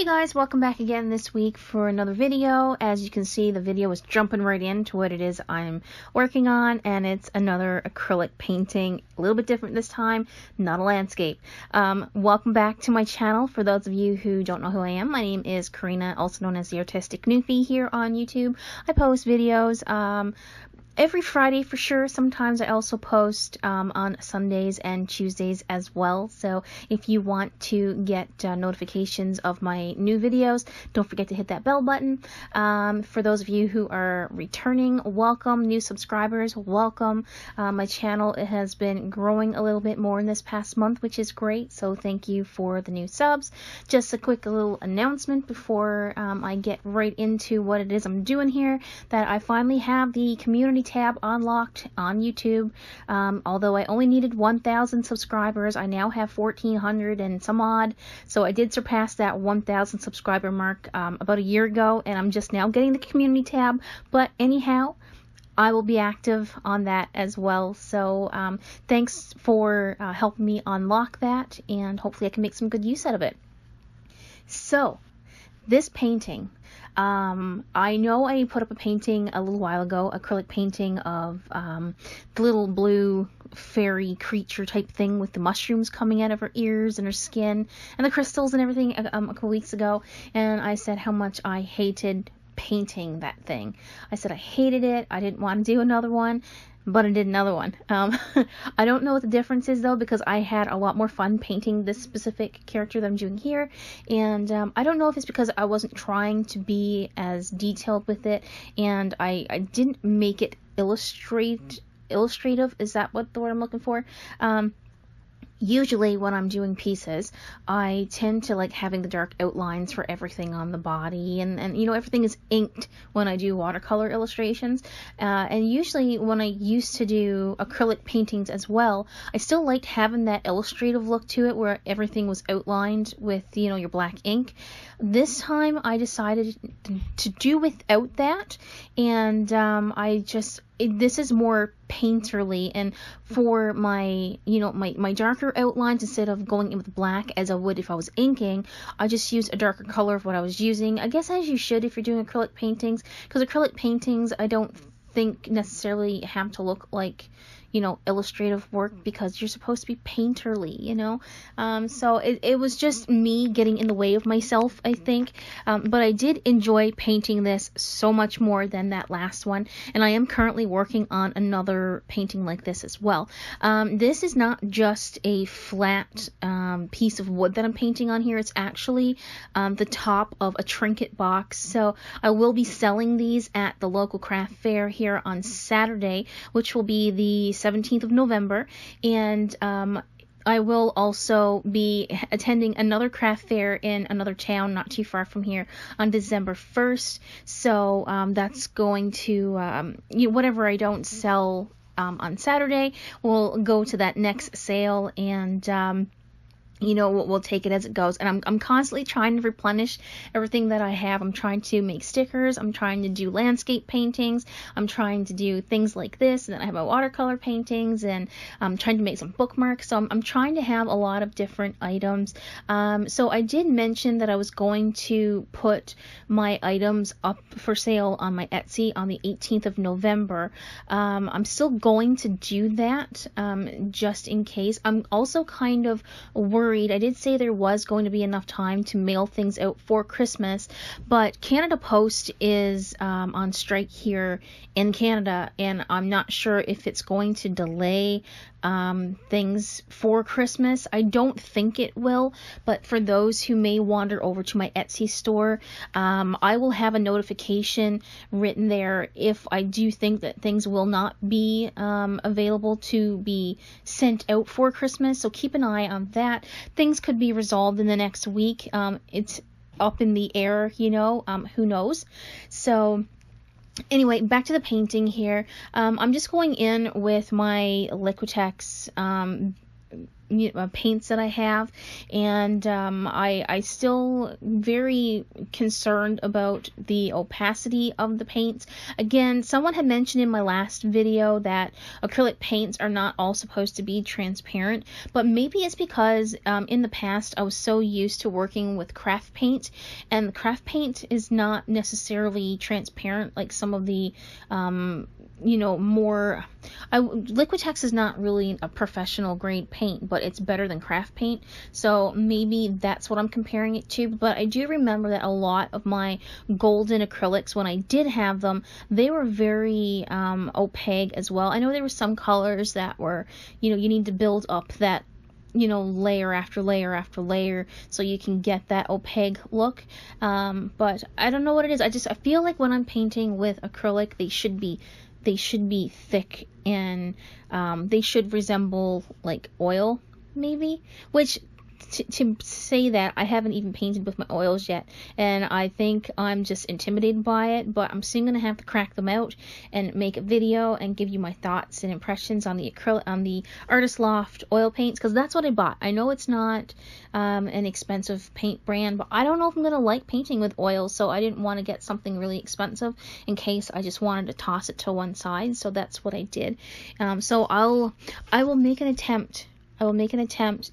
Hey guys, welcome back again this week for another video. As you can see, the video is jumping right into what it is I'm working on, and it's another acrylic painting, a little bit different this time, not a landscape. Welcome back to my channel. For those of you who don't know who I am, my name is Karina, also known as the Artistic Newfie here on YouTube. I post videos every Friday for sure. Sometimes I also post on Sundays and Tuesdays as well. So if you want to get notifications of my new videos, don't forget to hit that bell button. For those of you who are returning, welcome. New subscribers, welcome. My channel has been growing a little bit more in this past month, which is great. So thank you for the new subs. Just a quick little announcement before I get right into what it is I'm doing here, that I finally have the community tab unlocked on YouTube. Although I only needed 1,000 subscribers, I now have 1,400 and some odd. So I did surpass that 1,000 subscriber mark about a year ago, and I'm just now getting the community tab. But anyhow, I will be active on that as well. So thanks for helping me unlock that, and hopefully I can make some good use out of it. So this painting, I know I put up a painting a little while ago, acrylic painting of the little blue fairy creature type thing with the mushrooms coming out of her ears and her skin and the crystals and everything a couple weeks ago, and I said how much I hated painting that thing. I said I hated it, I didn't want to do another one, but I did another one. I don't know what the difference is though, because I had a lot more fun painting this specific character that I'm doing here, and I don't know if it's because I wasn't trying to be as detailed with it, and I didn't make it illustrative. Is that what the word I'm looking for? Usually when I'm doing pieces, I tend to like having the dark outlines for everything on the body, and you know, everything is inked when I do watercolor illustrations, and usually when I used to do acrylic paintings as well, I still liked having that illustrative look to it where everything was outlined with, you know, your black ink. This time I decided to do without that, and this is more painterly, and for my, you know, my darker outlines, instead of going in with black as I would if I was inking, I just used a darker color of what I was using. I guess as you should if you're doing acrylic paintings, because acrylic paintings I don't think necessarily have to look like, you know, illustrative work, because you're supposed to be painterly, you know. So it was just me getting in the way of myself, I think. But I did enjoy painting this so much more than that last one, and I am currently working on another painting like this as well. This is not just a flat piece of wood that I'm painting on here. It's actually the top of a trinket box. So I will be selling these at the local craft fair here on Saturday, which will be the 17th of November, and I will also be attending another craft fair in another town not too far from here on December 1st. So that's going to, you know, whatever I don't sell on Saturday will go to that next sale, and you know, we'll take it as it goes. And I'm constantly trying to replenish everything that I have. I'm trying to make stickers, I'm trying to do landscape paintings, I'm trying to do things like this, and then I have my watercolor paintings, and I'm trying to make some bookmarks. So I'm trying to have a lot of different items. So I did mention that I was going to put my items up for sale on my Etsy on the 18th of November. I'm still going to do that, just in case. I'm also kind of worried. I did say there was going to be enough time to mail things out for Christmas, but Canada Post is on strike here in Canada, and I'm not sure if it's going to delay things for Christmas. I don't think it will, but for those who may wander over to my Etsy store, I will have a notification written there if I do think that things will not be available to be sent out for Christmas. So keep an eye on that. Things could be resolved in the next week. It's up in the air, you know, who knows. So anyway, back to the painting here. I'm just going in with my Liquitex paints that I have, and I still very concerned about the opacity of the paints. Again, someone had mentioned in my last video that acrylic paints are not all supposed to be transparent, but maybe it's because in the past I was so used to working with craft paint, and the craft paint is not necessarily transparent like some of the more Liquitex is not really a professional grade paint, but it's better than craft paint, so maybe that's what I'm comparing it to. But I do remember that a lot of my golden acrylics, when I did have them, they were very opaque as well. I know there were some colors that were, you need to build up that layer after layer after layer so you can get that opaque look, but I don't know what it is. I feel like when I'm painting with acrylic, they should be thick, and they should resemble like oil, maybe, which to say that, I haven't even painted with my oils yet, and I think I'm just intimidated by it, but I'm soon gonna have to crack them out and make a video and give you my thoughts and impressions on the Artist Loft oil paints, because that's what I bought. I know it's not an expensive paint brand, but I don't know if I'm gonna like painting with oils, so I didn't want to get something really expensive in case I just wanted to toss it to one side, so that's what I did. So I will make an attempt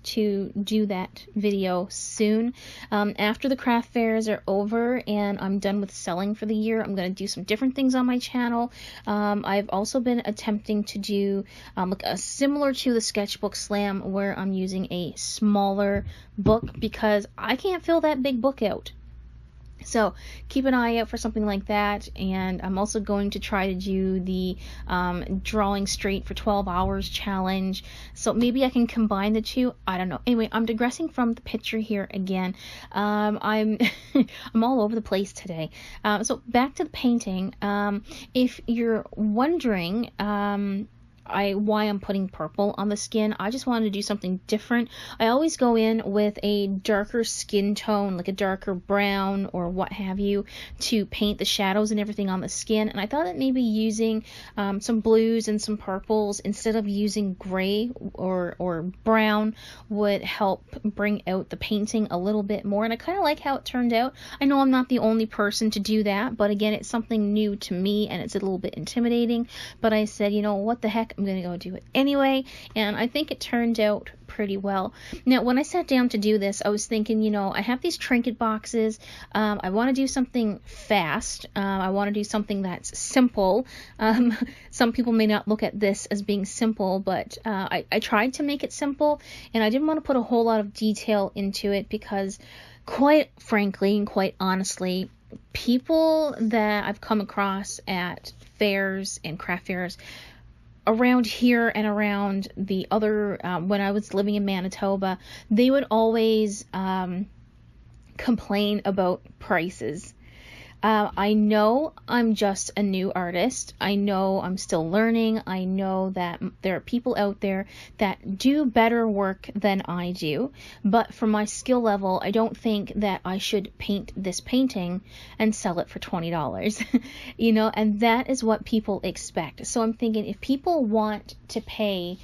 to do that video soon. After the craft fairs are over and I'm done with selling for the year, I'm going to do some different things on my channel. I've also been attempting to do similar to the sketchbook slam, where I'm using a smaller book because I can't fill that big book out. So keep an eye out for something like that, and I'm also going to try to do the drawing straight for 12 hours challenge, so maybe I can combine the two. I don't know. Anyway, I'm digressing from the picture here again. I'm I'm all over the place today. So back to the painting. If you're wondering why I'm putting purple on the skin, I just wanted to do something different. I always go in with a darker skin tone, like a darker brown or what have you, to paint the shadows and everything on the skin, and I thought that maybe using some blues and some purples instead of using gray or brown would help bring out the painting a little bit more, and I kind of like how it turned out. I know I'm not the only person to do that, but again, it's something new to me and it's a little bit intimidating, but I said, what the heck, I'm gonna go do it anyway, and I think it turned out pretty well. Now, when I sat down to do this, I was thinking, I have these trinket boxes. I want to do something fast. I want to do something that's simple. Some people may not look at this as being simple, but I tried to make it simple, and I didn't want to put a whole lot of detail into it because, quite frankly and quite honestly, people that I've come across at fairs and craft fairs around here and around the other, when I was living in Manitoba, they would always complain about prices. I know I'm just a new artist. I know I'm still learning. I know that there are people out there that do better work than I do, but for my skill level, I don't think that I should paint this painting and sell it for $20, and that is what people expect. So I'm thinking, if people want to pay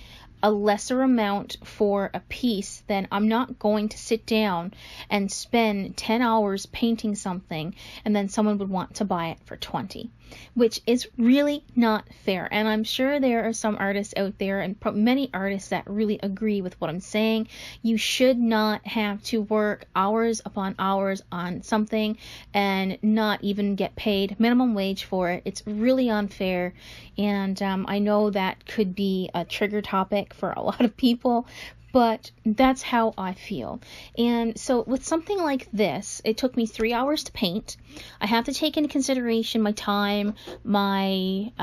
a lesser amount for a piece, then I'm not going to sit down and spend 10 hours painting something and then someone would want to buy it for 20, which is really not fair. And I'm sure there are some artists out there, and many artists, that really agree with what I'm saying. You should not have to work hours upon hours on something and not even get paid minimum wage for it. It's really unfair, and I know that could be a trigger topic for a lot of people, but that's how I feel. And so with something like this, it took me 3 hours to paint. I have to take into consideration my time, my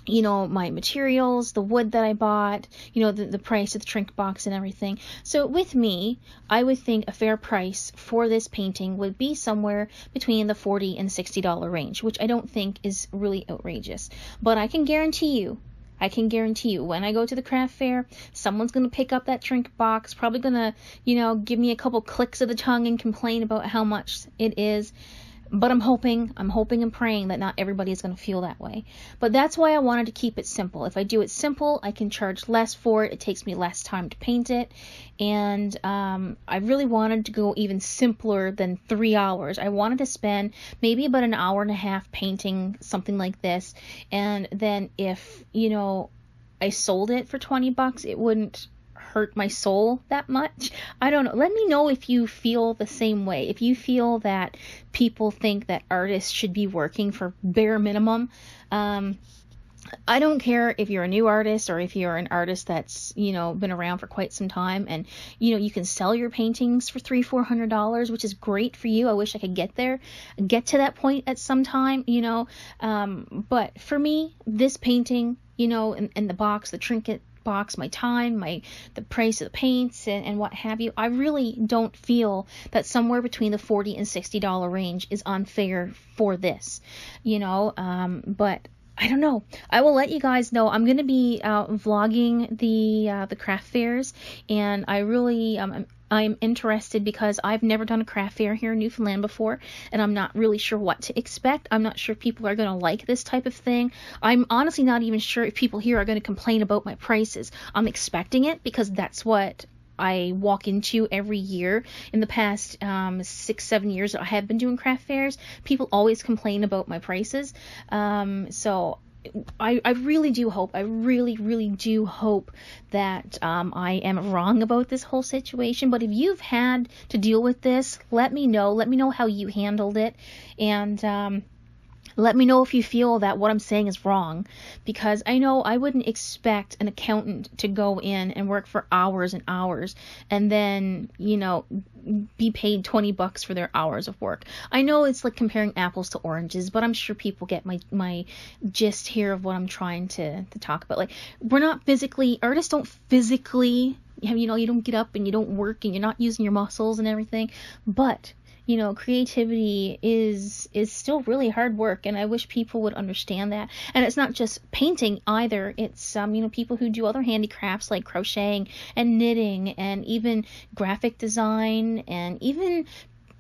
my materials, the wood that I bought, the price of the trinket box and everything. So with me, I would think a fair price for this painting would be somewhere between the $40 and $60 range, which I don't think is really outrageous. But I can guarantee you, when I go to the craft fair, someone's going to pick up that trinket box, probably going to, give me a couple clicks of the tongue and complain about how much it is. But I'm hoping and praying that not everybody is going to feel that way. But that's why I wanted to keep it simple. If I do it simple, I can charge less for it. It takes me less time to paint it. And I really wanted to go even simpler than 3 hours. I wanted to spend maybe about an hour and a half painting something like this. And then if, you know, I sold it for 20 bucks, it wouldn't hurt my soul that much. I don't know. Let me know if you feel the same way. If you feel that people think that artists should be working for bare minimum. I don't care if you're a new artist or if you're an artist that's, you know, been around for quite some time, and, you know, you can sell your paintings for $300-400, which is great for you. I wish I could get to that point at some time, you know. But for me, this painting, you know, in the box, the trinket box, my time, the price of the paints and what have you, I really don't feel that somewhere between the $40 and $60 range is unfair for this, you know. But I don't know. I will let you guys know. I'm going to be vlogging the craft fairs, and I really I'm interested because I've never done a craft fair here in Newfoundland before, and I'm not really sure what to expect. I'm not sure if people are going to like this type of thing. I'm honestly not even sure if people here are going to complain about my prices. I'm expecting it because that's what I walk into every year. In the past 6-7 years that I have been doing craft fairs, people always complain about my prices. So I really do hope, I really do hope that I am wrong about this whole situation. But if you've had to deal with this, let me know how you handled it, and let me know if you feel that what I'm saying is wrong, because I know I wouldn't expect an accountant to go in and work for hours and hours and then, you know, be paid 20 bucks for their hours of work. I know it's like comparing apples to oranges, but I'm sure people get my gist here of what I'm trying to talk about. Like, artists don't physically, you know, you don't get up and you don't work and you're not using your muscles and everything, but you know, creativity is still really hard work, and I wish people would understand that. And it's not just painting either. It's you know, people who do other handicrafts like crocheting and knitting and even graphic design and even,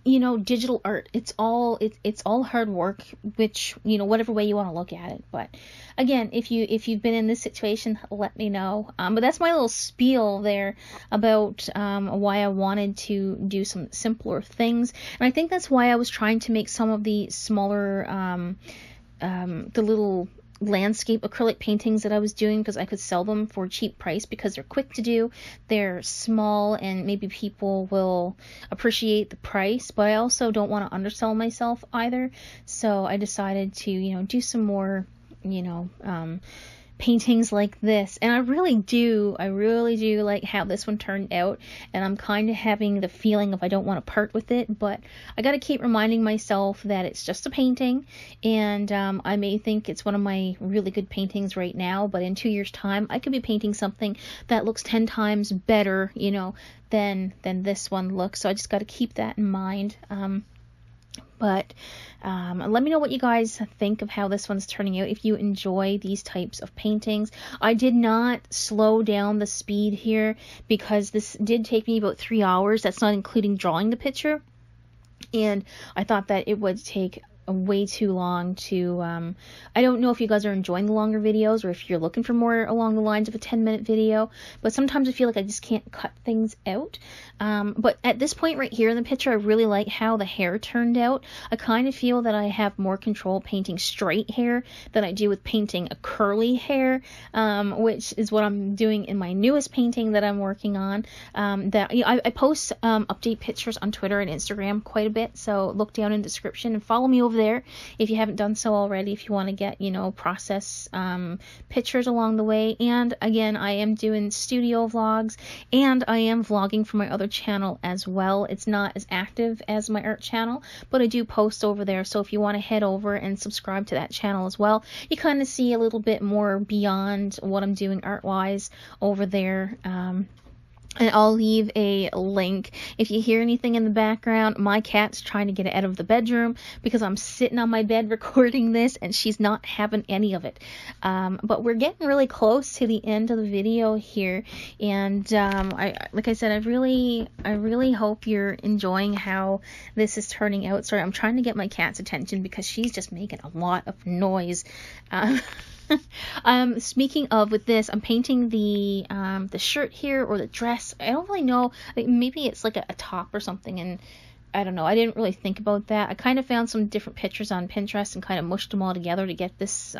you know, digital art. It's all hard work, which, you know, whatever way you want to look at it. But again, if you've been in this situation, let me know. But that's my little spiel there about why I wanted to do some simpler things, and I think that's why I was trying to make some of the smaller the little landscape acrylic paintings that I was doing, because I could sell them for a cheap price because they're quick to do, they're small, and maybe people will appreciate the price. But I also don't want to undersell myself either, so I decided to, you know, do some more, you know, paintings like this. And I really do like how this one turned out, and I'm kind of having the feeling of I don't want to part with it, but I got to keep reminding myself that it's just a painting, and I may think it's one of my really good paintings right now, but in 2 years time I could be painting something that looks 10 times better, you know, than this one looks. So I just got to keep that in mind. But let me know what you guys think of how this one's turning out, if you enjoy these types of paintings. I did not slow down the speed here because this did take me about 3 hours. That's not including drawing the picture. And I thought that it would take way too long to, I don't know if you guys are enjoying the longer videos or if you're looking for more along the lines of a 10-minute video, but sometimes I feel like I just can't cut things out. But at this point right here in the picture, I really like how the hair turned out. I kind of feel that I have more control painting straight hair than I do with painting a curly hair, which is what I'm doing in my newest painting that I'm working on. I post update pictures on Twitter and Instagram quite a bit, so look down in the description and follow me over there if you haven't done so already, if you want to get, you know, process pictures along the way. And again, I am doing studio vlogs, and I am vlogging for my other channel as well. It's not as active as my art channel, but I do post over there, so if you want to head over and subscribe to that channel as well, you kind of see a little bit more beyond what I'm doing art wise over there. And I'll leave a link. If you hear anything in the background, my cat's trying to get out of the bedroom because I'm sitting on my bed recording this and she's not having any of it. But we're getting really close to the end of the video here. And like I said, I really hope you're enjoying how this is turning out. Sorry, I'm trying to get my cat's attention because she's just making a lot of noise. Speaking of, with this, I'm painting the shirt here, or the dress. I don't really know. Maybe it's like a top or something, and I don't know. I didn't really think about that. I kind of found some different pictures on Pinterest and kind of mushed them all together to get this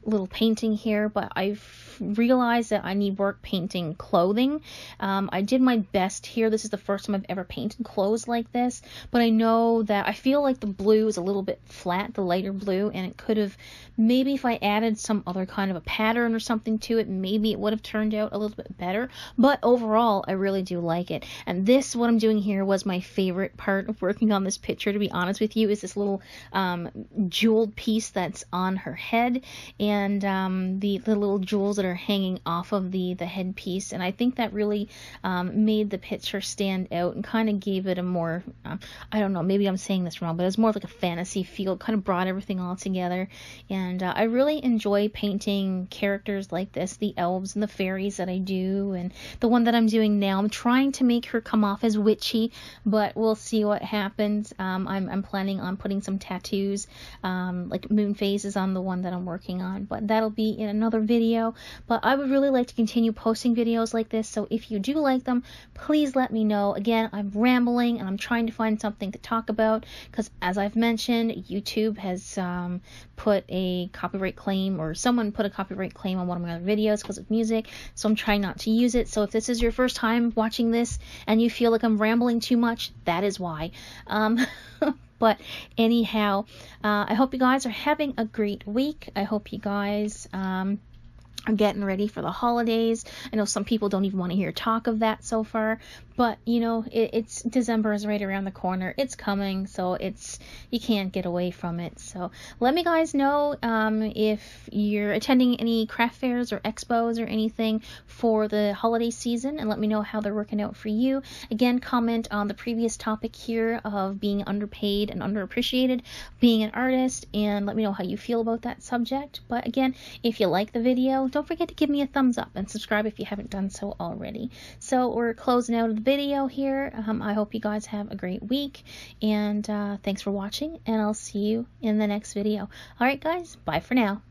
little painting here, but I've realized that I need work painting clothing. I did my best here. This is the first time I've ever painted clothes like this, but I know that I feel like the blue is a little bit flat, the lighter blue, and it could have, maybe if I added some other kind of a pattern or something to it, maybe it would have turned out a little bit better. But overall, I really do like it. And this, what I'm doing here, was my favorite part of working on this picture, to be honest with you, is this little jeweled piece that's on her head, and the little jewels that are hanging off of the headpiece. And I think that really made the picture stand out and kind of gave it a more, I don't know, maybe I'm saying this wrong, but it was more like a fantasy feel, kind of brought everything all together. And I really enjoy painting characters like this, the elves and the fairies that I do, and the one that I'm doing now. I'm trying to make her come off as witchy, but we'll see what happens. I'm planning on putting some tattoos, like moon phases, on the one that I'm working on, but that'll be in another video. But I would really like to continue posting videos like this, so if you do like them, please let me know. Again, I'm rambling and I'm trying to find something to talk about, because as I've mentioned, YouTube has put a copyright claim, or someone put a copyright claim on one of my other videos because of music, so I'm trying not to use it. So if this is your first time watching this and you feel like I'm rambling too much, that is why. But anyhow, I hope you guys are having a great week. I hope you guys are getting ready for the holidays. I know some people don't even want to hear talk of that so far, but you know, it's December is right around the corner. It's coming, so you can't get away from it. So let me guys know if you're attending any craft fairs or expos or anything for the holiday season, and let me know how they're working out for you. Again, comment on the previous topic here of being underpaid and underappreciated, being an artist, and let me know how you feel about that subject. But again, if you like the video, don't forget to give me a thumbs up and subscribe if you haven't done so already. So we're closing out of the video here. I hope you guys have a great week, and thanks for watching, and I'll see you in the next video. Alright guys, bye for now.